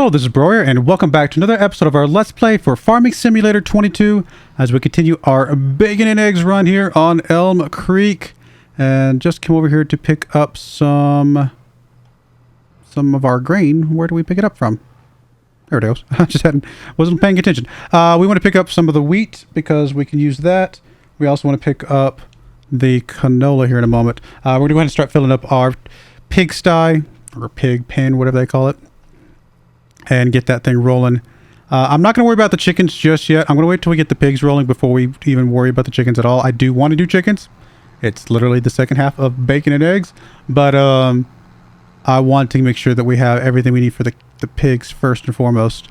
Hello, this is Broyar, and welcome back to another episode of our Let's Play for Farming Simulator 22 as we continue our bacon and eggs run here on Elmcreek. And just came over here to pick up some of our grain. Where do we pick it up from? There it goes. I just wasn't paying attention. We want to pick up some of the wheat because we can use that. We also want to pick up the canola here in a moment. We're going to go ahead and start filling up our pigsty, or pig pen, whatever they call it, and get that thing rolling. I'm not going to worry about the chickens just yet. I'm going to wait till we get the pigs rolling before we even worry about the chickens at all. I do want to do chickens. It's literally the second half of bacon and eggs, but I want to make sure that we have everything we need for the pigs first and foremost,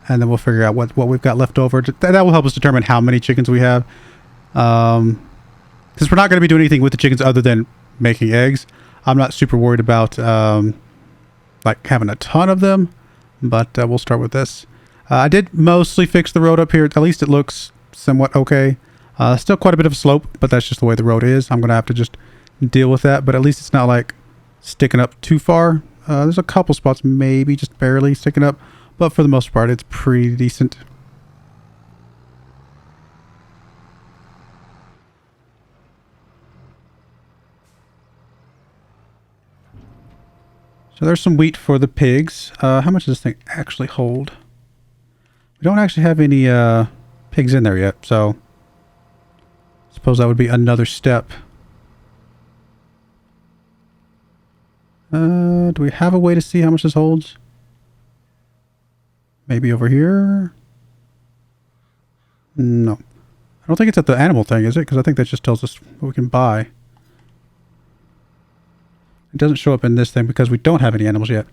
and then we'll figure out what we've got left over. That will help us determine how many chickens we have, because we're not going to be doing anything with the chickens other than making eggs. I'm not super worried about like having a ton of them, but we'll start with this. I did mostly fix the road up here. At least it looks somewhat okay. Still quite a bit of a slope, but that's just the way the road is. I'm going to have to just deal with that, but at least it's not like sticking up too far. There's a couple spots maybe just barely sticking up, but for the most part it's pretty decent. So there's some wheat for the pigs. How much does this thing actually hold? We don't actually have any pigs in there yet, so I suppose that would be another step. Do we have a way to see how much this holds? Maybe over here? No. I don't think it's at the animal thing, is it? Because I think that just tells us what we can buy. It doesn't show up in this thing because we don't have any animals yet.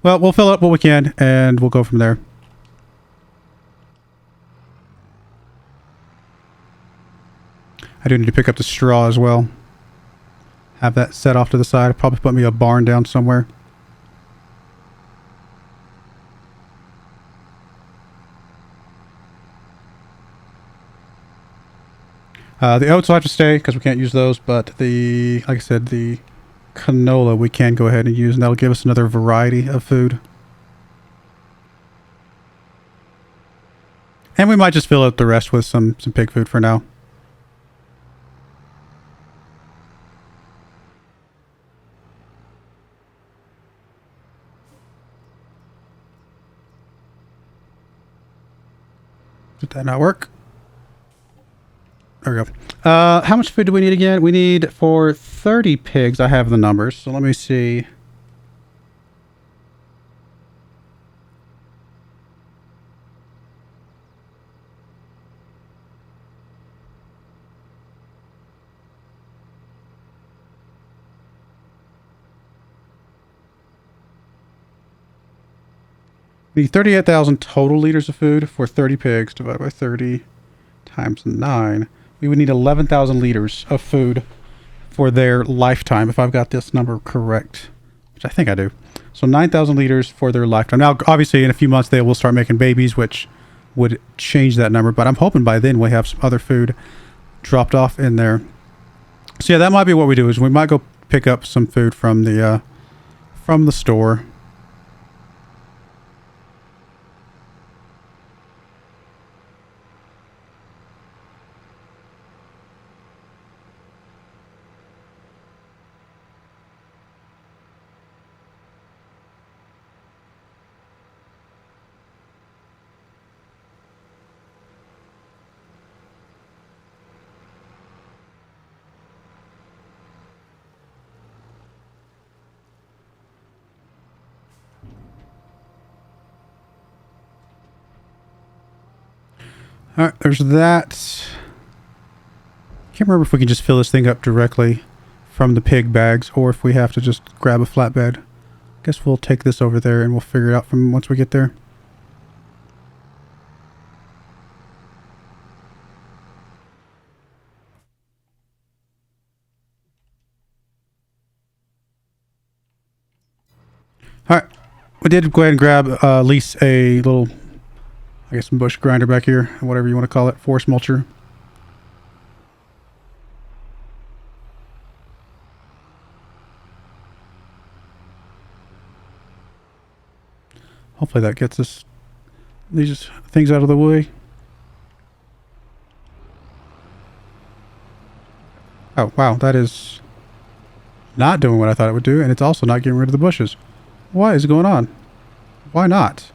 Well, we'll fill up what we can and we'll go from there. I do need to pick up the straw as well. Have that set off to the side. I'll probably put me a barn down somewhere. The oats will have to stay because we can't use those, but like I said, the canola we can go ahead and use, and that'll give us another variety of food. And we might just fill out the rest with some pig food for now. Did that not work? There we go. How much food do we need again? We need for 30 pigs. I have the numbers, so let me see. We need 38,000 total liters of food for 30 pigs. Divided by 30 times 9. We would need 11,000 liters of food for their lifetime, if I've got this number correct, which I think I do. So 9,000 liters for their lifetime. Now, obviously, in a few months, they will start making babies, which would change that number. But I'm hoping by then we have some other food dropped off in there. So yeah, that might be what we do. Is we might go pick up some food from the store. Alright, there's that. Can't remember if we can just fill this thing up directly from the pig bags or if we have to just grab a flatbed. Guess we'll take this over there and we'll figure it out from once we get there. Alright, we did go ahead and grab at least a little, I guess, some bush grinder back here, whatever you want to call it, force mulcher. Hopefully that gets us these things out of the way. Oh, wow. That is not doing what I thought it would do, and it's also not getting rid of the bushes. What is going on? Why not?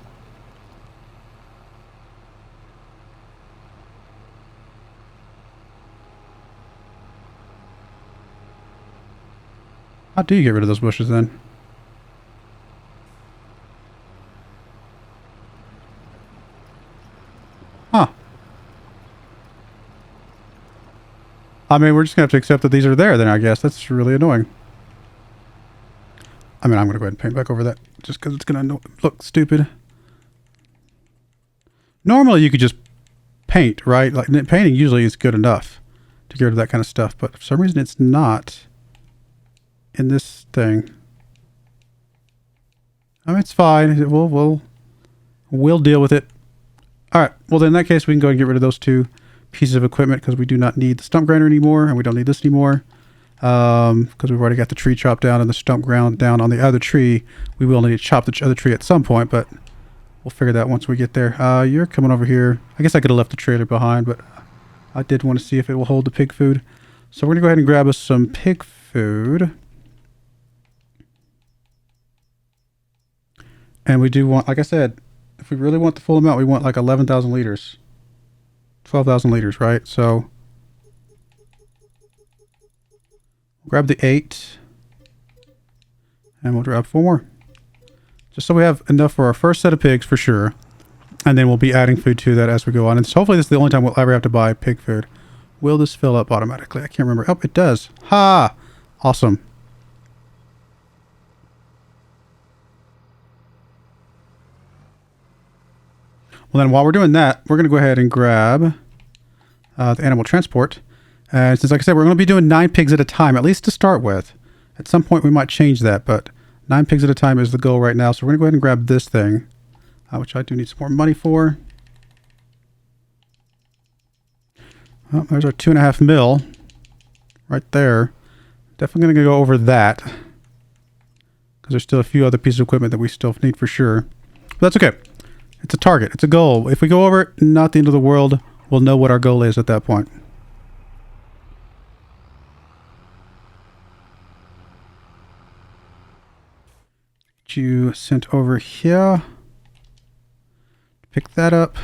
How do you get rid of those bushes then? Huh. I mean, we're just going to have to accept that these are there then, I guess. That's really annoying. I mean, I'm going to go ahead and paint back over that just because it's going to look stupid. Normally, you could just paint, right? Like, painting usually is good enough to get rid of that kind of stuff, but for some reason it's not in this thing. I mean, it's fine. We'll deal with it. All right. Well, then in that case, we can go and get rid of those two pieces of equipment because we do not need the stump grinder anymore, and we don't need this anymore because we've already got the tree chopped down and the stump ground down on the other tree. We will need to chop the other tree at some point, but we'll figure that once we get there. You're coming over here. I guess I could have left the trailer behind, but I did want to see if it will hold the pig food. So we're going to go ahead and grab us some pig food. And we do want, like I said, if we really want the full amount, we want like 11,000 liters. 12,000 liters, right? So grab the 8. And we'll grab 4 more. Just so we have enough for our first set of pigs for sure. And then we'll be adding food to that as we go on. And so hopefully this is the only time we'll ever have to buy pig food. Will this fill up automatically? I can't remember. Oh, it does. Ha! Awesome. Well, then while we're doing that, we're going to go ahead and grab the animal transport. And since, like I said, we're going to be doing 9 pigs at a time, at least to start with. At some point, we might change that, but 9 pigs at a time is the goal right now. So we're going to go ahead and grab this thing, which I do need some more money for. Oh, there's our 2.5 mil right there. Definitely going to go over that because there's still a few other pieces of equipment that we still need for sure. But that's okay. It's a target. It's a goal. If we go over it, not the end of the world. We'll know what our goal is at that point. Get you sent over here. Pick that up.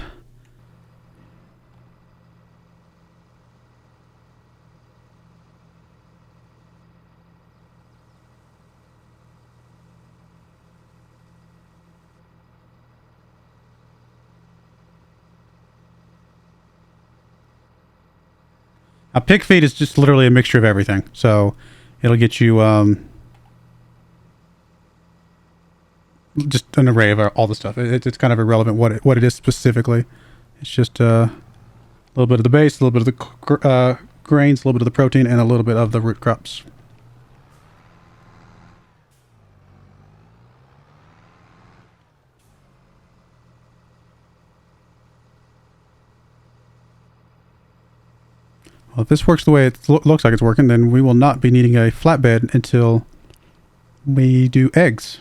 A pig feed is just literally a mixture of everything. So it'll get you just an array of all the stuff. It's kind of irrelevant what it is specifically. It's just a little bit of the base, a little bit of the grains, a little bit of the protein, and a little bit of the root crops. Well, if this works the way it looks like it's working, then we will not be needing a flatbed until we do eggs.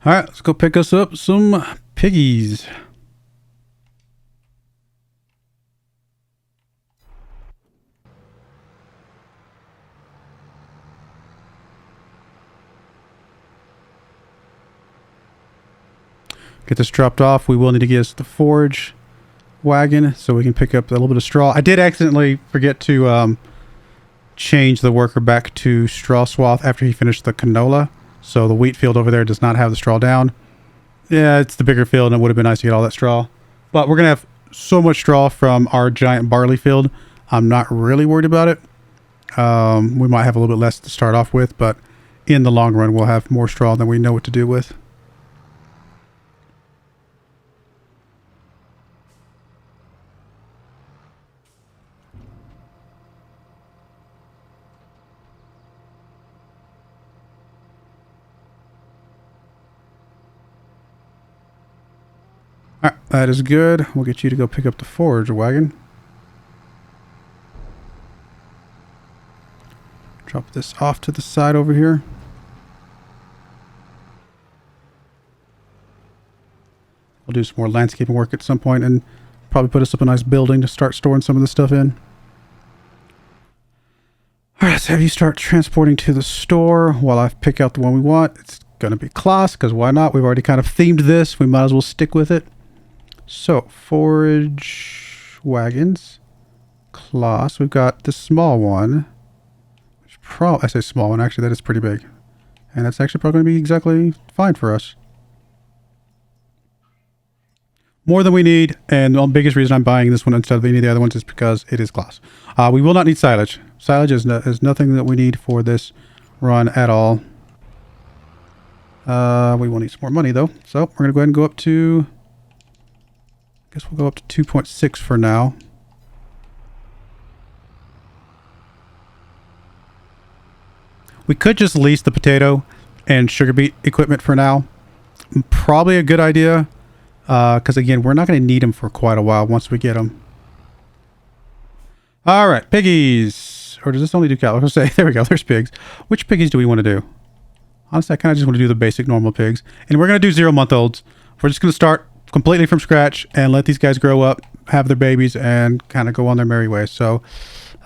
All right, let's go pick us up some piggies. Get this dropped off. We will need to get us the forage wagon so we can pick up a little bit of straw. I did accidentally forget to change the worker back to straw swath after he finished the canola. So the wheat field over there does not have the straw down. Yeah, it's the bigger field, and it would have been nice to get all that straw. But we're going to have so much straw from our giant barley field. I'm not really worried about it. We might have a little bit less to start off with, but in the long run, we'll have more straw than we know what to do with. Alright, that is good. We'll get you to go pick up the forage wagon. Drop this off to the side over here. We'll do some more landscaping work at some point and probably put us up a nice building to start storing some of this stuff in. Alright, let's have you start transporting to the store while I pick out the one we want. It's going to be Klaas, because why not? We've already kind of themed this. We might as well stick with it. So, forage wagons. Klaas. We've got the small one. Which I say small one. Actually, that is pretty big. And that's actually probably going to be exactly fine for us. More than we need. And the biggest reason I'm buying this one instead of any of the other ones is because it is Klaas. We will not need silage. Silage is nothing that we need for this run at all. We will need some more money, though. So, we're going to go ahead and go up to... I guess we'll go up to 2.6 for now. We could just lease the potato and sugar beet equipment for now. Probably a good idea. Because again, we're not going to need them for quite a while once we get them. Alright, piggies. Or does this only do cows? I was going to say, there we go, there's pigs. Which piggies do we want to do? Honestly, I kind of just want to do the basic normal pigs. And we're going to do 0-month-olds. We're just going to start completely from scratch and let these guys grow up, have their babies, and kind of go on their merry way. So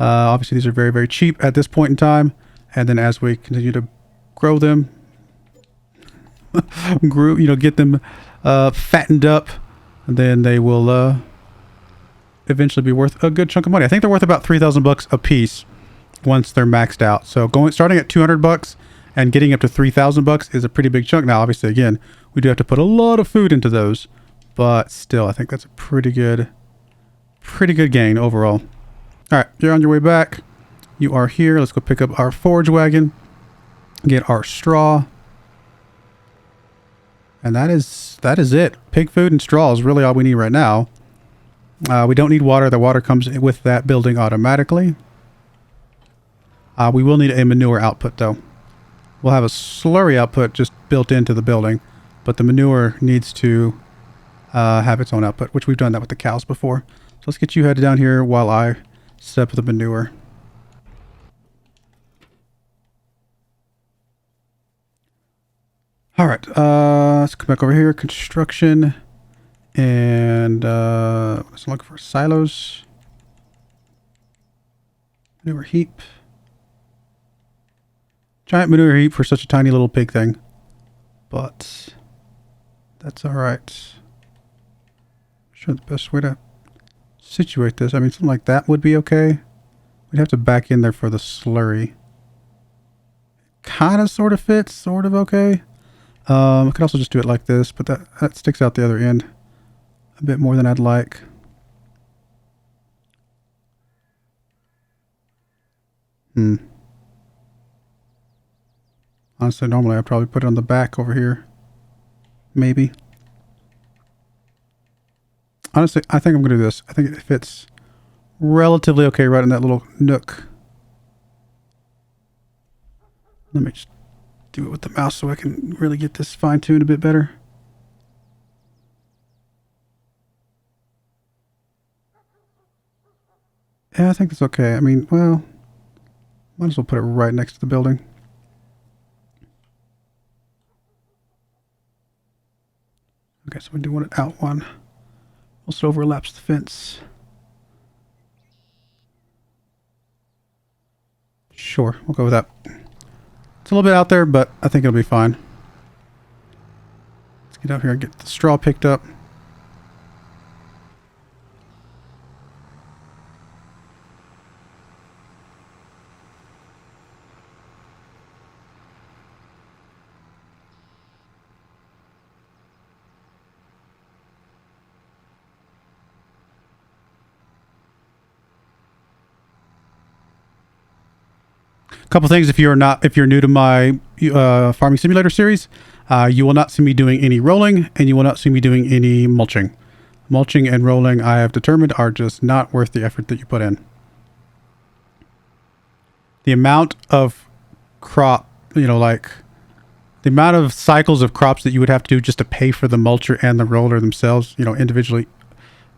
obviously these are very, very cheap at this point in time. And then as we continue to grow them, get them fattened up, and then they will eventually be worth a good chunk of money. I think they're worth about 3,000 bucks a piece once they're maxed out. So starting at 200 bucks and getting up to 3,000 bucks is a pretty big chunk. Now, obviously, again, we do have to put a lot of food into those. But still, I think that's a pretty good gain overall. All right, you're on your way back. You are here. Let's go pick up our forage wagon. Get our straw. And that is it. Pig food and straw is really all we need right now. We don't need water. The water comes with that building automatically. We will need a manure output, though. We'll have a slurry output just built into the building. But the manure needs to... have its own output, which we've done that with the cows before. So let's get you headed down here while I set up the manure. All right, let's come back over here. Construction, and let's look for silos. Manure heap. Giant manure heap for such a tiny little pig thing, but that's all right. Sure, the best way to situate this. I mean, something like that would be okay. We'd have to back in there for the slurry. Kind of sort of fits, sort of okay. I could also just do it like this, but that sticks out the other end a bit more than I'd like. Honestly, normally I'd probably put it on the back over here. Maybe. Honestly, I think I'm going to do this. I think it fits relatively okay right in that little nook. Let me just do it with the mouse so I can really get this fine-tuned a bit better. Yeah, I think that's okay. I mean, well, might as well put it right next to the building. Okay, so we do want it out one. Also overlaps the fence. Sure, we'll go with that. It's a little bit out there, but I think it'll be fine. Let's get out here and get the straw picked up. A couple things: if you're new to my farming simulator series, you will not see me doing any rolling, and you will not see me doing any mulching. Mulching and rolling, I have determined, are just not worth the effort that you put in. The amount of crop, like the amount of cycles of crops that you would have to do just to pay for the mulcher and the roller themselves, individually,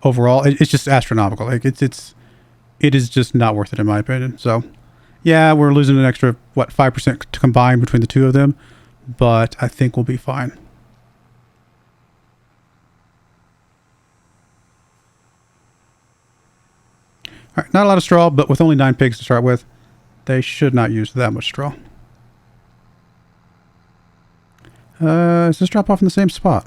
overall, it's just astronomical. Like it is just not worth it in my opinion. So, yeah, we're losing an extra 5% to combine between the two of them, but I think we'll be fine. All right, not a lot of straw, but with only 9 pigs to start with, they should not use that much straw. Is this drop off in the same spot?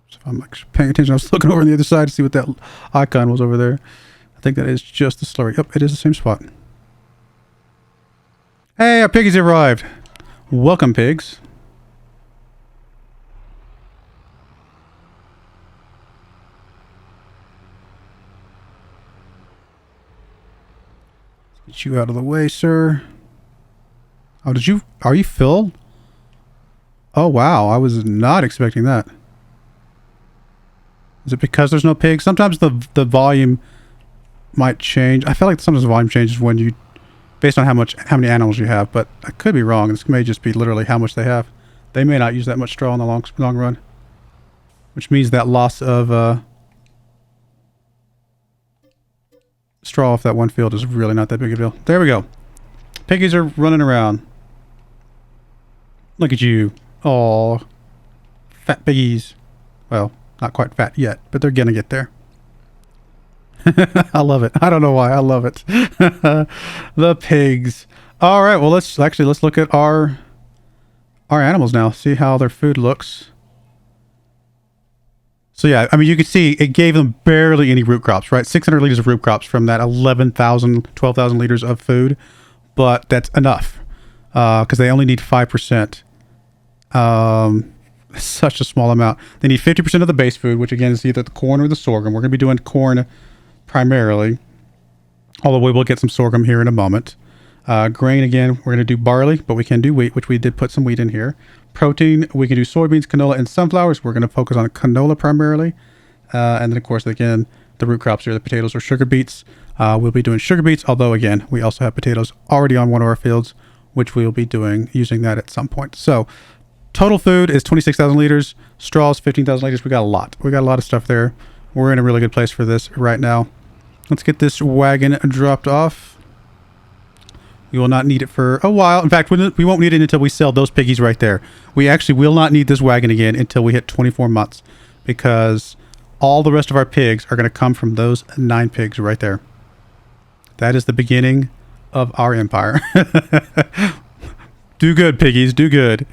So if I'm actually paying attention, I was looking over on the other side to see what that icon was over there. I think that is just the slurry. Yep, it is the same spot. Hey, our piggies arrived. Welcome, pigs. Get you out of the way, sir. Oh, are you full? Oh, wow. I was not expecting that. Is it because there's no pigs? Sometimes the volume might change. I feel like sometimes the volume changes when you, based on how many animals you have, but I could be wrong. This may just be literally how much they have. They may not use that much straw in the long run, which means that loss of straw off that one field is really not that big a deal. There we go. Piggies are running around. Look at you. Aw. Fat piggies. Well, not quite fat yet, but they're gonna get there. I love it. I don't know why. I love it. The pigs. All right. Well, let's look at our animals now. See how their food looks. So yeah, I mean, you can see it gave them barely any root crops, right? 600 liters of root crops from that 11,000, 12,000 liters of food, but that's enough because they only need 5%. Such a small amount. They need 50% of the base food, which again is either the corn or the sorghum. We're going to be doing corn primarily, although we will get some sorghum here in a moment. Grain, again, we're going to do barley, but we can do wheat, which we did put some wheat in here. Protein, we can do soybeans, canola, and sunflowers. We're going to focus on canola primarily. And then, of course, again, the root crops here, the potatoes or sugar beets. We'll be doing sugar beets, although, again, we also have potatoes already on one of our fields, which we'll be using that at some point. So, total food is 26,000 liters. Straws, 15,000 liters. We got a lot. We got a lot of stuff there. We're in a really good place for this right now. Let's get this wagon dropped off. We will not need it for a while. In fact, we won't need it until we sell those piggies right there. We actually will not need this wagon again until we hit 24 months because all the rest of our pigs are going to come from those 9 pigs right there. That is the beginning of our empire. Do good, piggies. Do good.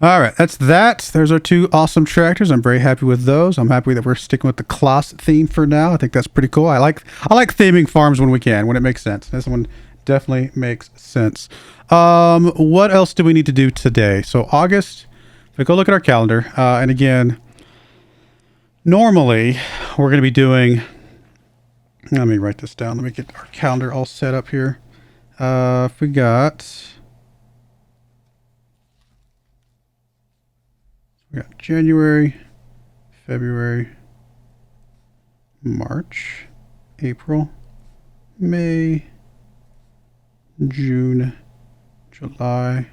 All right, that's that. There's our 2 awesome tractors. I'm very happy with those. I'm happy that we're sticking with the class theme for now. I think that's pretty cool. I like theming farms when we can, when it makes sense. This one definitely makes sense. What else do we need to do today? So August, if we go look at our calendar, and again, normally we're going to be doing, let me write this down. Let me get our calendar all set up here. If we got January, February, March, April, May, June, July,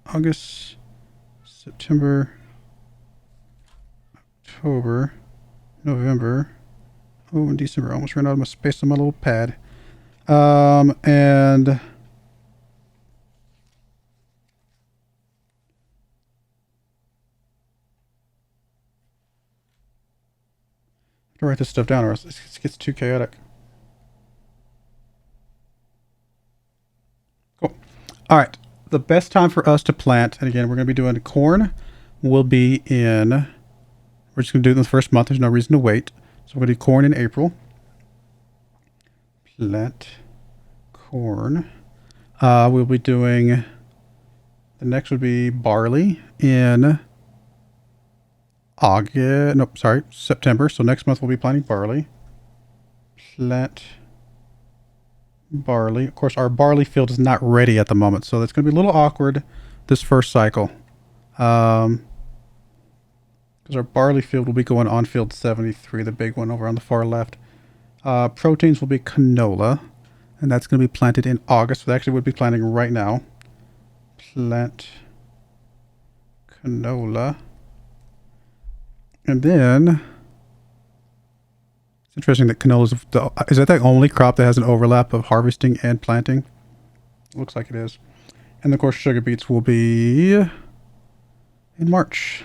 August, September, October, November. Oh, and December. I almost ran out of my space on my little pad. And to write this stuff down or else it gets too chaotic. All right. The best time for us to plant, and again, we're going to be doing corn, will be in, we're just going to do it in the first month. There's no reason to wait. So we're going to do corn in April. Plant corn. We'll be doing, the next would be barley in August, nope, sorry, September. So next month we'll be planting barley. Plant barley. Of course, our barley field is not ready at the moment, so that's going to be a little awkward this first cycle. Because our barley field will be going on field 73, the big one over on the far left. Proteins will be canola, and that's going to be planted in August. So actually would be planting right now. Plant canola. And then it's interesting that canola is that the only crop that has an overlap of harvesting and planting? Looks like it is. And of course, sugar beets will be in March.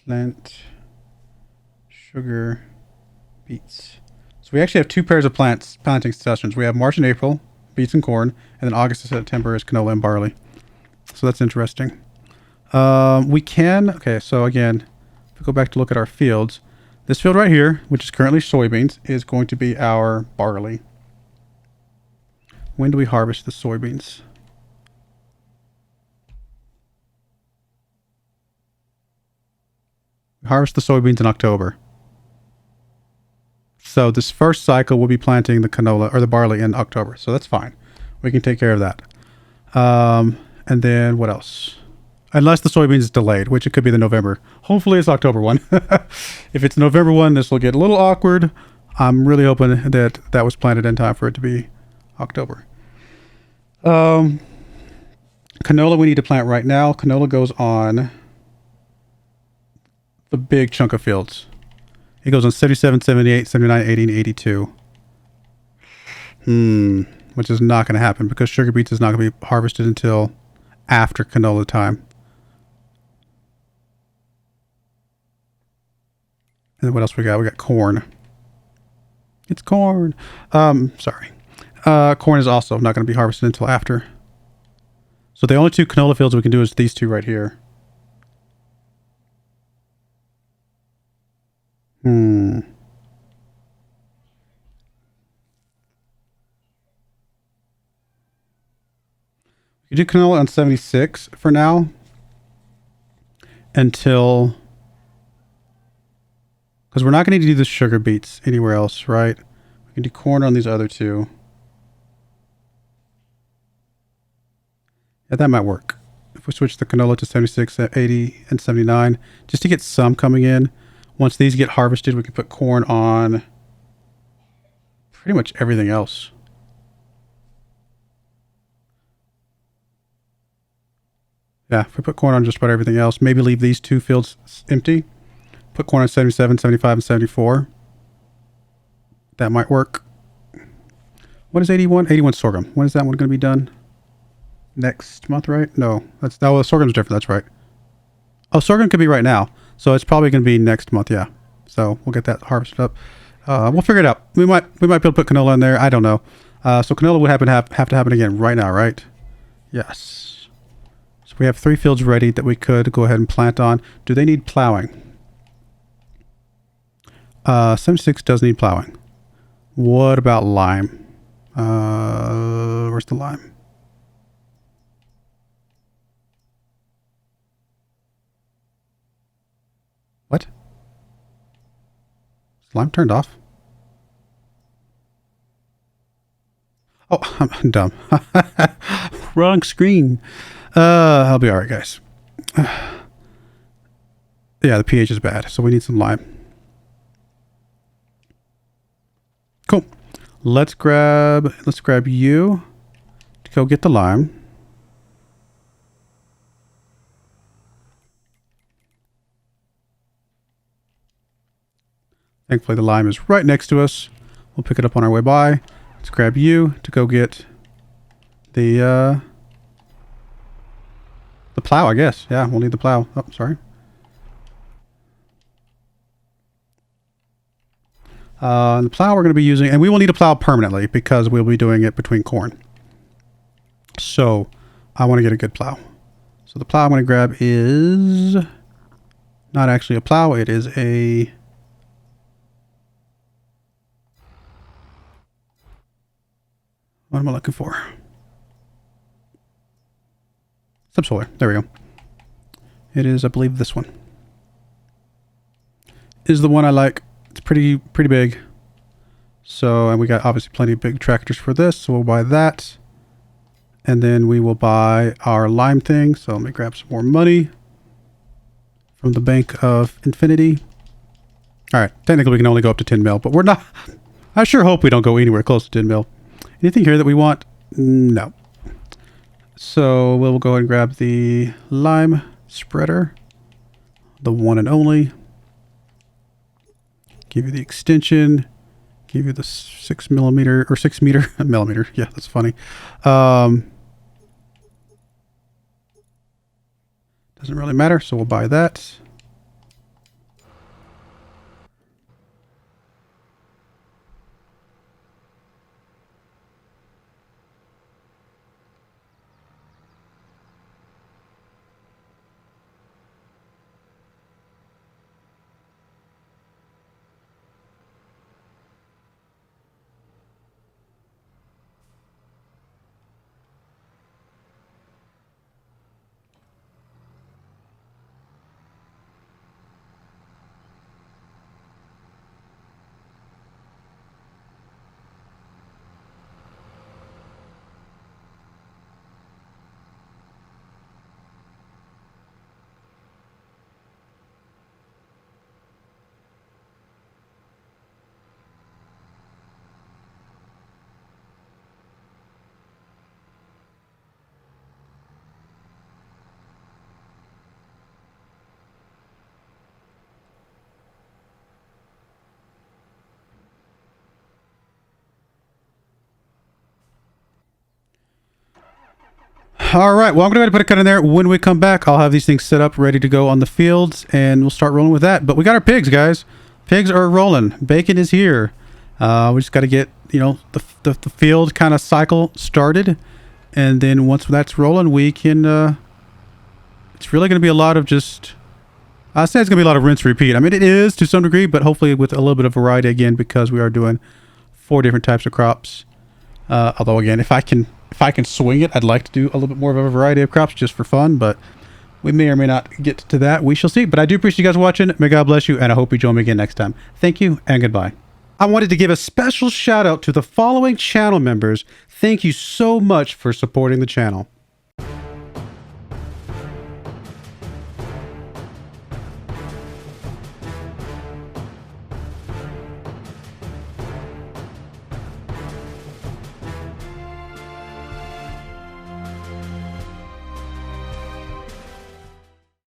Plant sugar beets. So we actually have two pairs of planting sessions. We have March and April, beets and corn, and then August and September is canola and barley. So that's interesting. Okay, so again, if we go back to look at our fields, this field right here, which is currently soybeans, is going to be our barley. When do we harvest the soybeans? We harvest the soybeans in October. So this first cycle we'll be planting the canola or the barley in October. So that's fine. We can take care of that. And then what else? Unless the soybeans is delayed, which it could be the November. Hopefully it's October one. If it's November one, this will get a little awkward. I'm really hoping that that was planted in time for it to be October. Canola we need to plant right now. Canola goes on the big chunk of fields. It goes on 77, 78, 79, 80, and 82. Which is not going to happen because sugar beets is not going to be harvested until after canola time. And then what else we got? We got corn. It's corn. Sorry. Corn is also not going to be harvested until after. So the only two canola fields we can do is these two right here. You do canola on 76 for now until, because we're not going to do the sugar beets anywhere else, right? We can do corn on these other two. Yeah, that might work. If we switch the canola to 76, 80, and 79, just to get some coming in. Once these get harvested, we can put corn on pretty much everything else. Yeah, if we put corn on just about everything else, maybe leave these two fields empty. Put corn on 77, 75, and 74. That might work. What is 81? 81 sorghum. When is that one going to be done? Next month, right? No, sorghum's different. That's right. Oh, sorghum could be right now. So it's probably going to be next month, yeah. So we'll get that harvested up. We'll figure it out. We might be able to put canola in there. I don't know. So canola would have to happen again right now, right? Yes. So we have 3 fields ready that we could go ahead and plant on. Do they need plowing? 76 does need plowing. What about lime? Where's the lime? What? Is lime turned off? Oh, I'm dumb. Wrong screen. I'll be alright, guys. Yeah, the pH is bad, so we need some lime. Cool. Let's grab you to go get the lime. Thankfully, the lime is right next to us. We'll pick it up on our way by. Let's grab you to go get the plow, I guess. Yeah, we'll need the plow. Oh, sorry. And the plow we're going to be using, and we will need a plow permanently because we'll be doing it between corn. So I want to get a good plow. So the plow I'm going to grab is not actually a plow. It is a... What am I looking for? Subsoiler. There we go. It is, I believe, this one. Is the one I like. It's pretty big. So, and we got obviously plenty of big tractors for this. So we'll buy that. And then we will buy our lime thing. So let me grab some more money from the Bank of Infinity. All right. Technically, we can only go up to 10 mil, but we're not... I sure hope we don't go anywhere close to 10 mil. Anything here that we want? No. So we'll go ahead and grab the lime spreader. The one and only. Give you the extension. Give you the 6 millimeter or 6 meter millimeter. Yeah, that's funny. Doesn't really matter, so we'll buy that. All right, well, I'm going to put a cut in there. When we come back, I'll have these things set up, ready to go on the fields, and we'll start rolling with that. But we got our pigs, guys. Pigs are rolling. Bacon is here. We just got to get, you know, the field kind of cycle started. And then once that's rolling, we can... it's really going to be a lot of just... I say it's going to be a lot of rinse repeat. I mean, it is to some degree, but hopefully with a little bit of variety again, because we are doing 4 different types of crops. Although, again, if I can swing it, I'd like to do a little bit more of a variety of crops just for fun, but we may or may not get to that. We shall see. But I do appreciate you guys watching. May God bless you, and I hope you join me again next time. Thank you, and goodbye. I wanted to give a special shout out to the following channel members. Thank you so much for supporting the channel.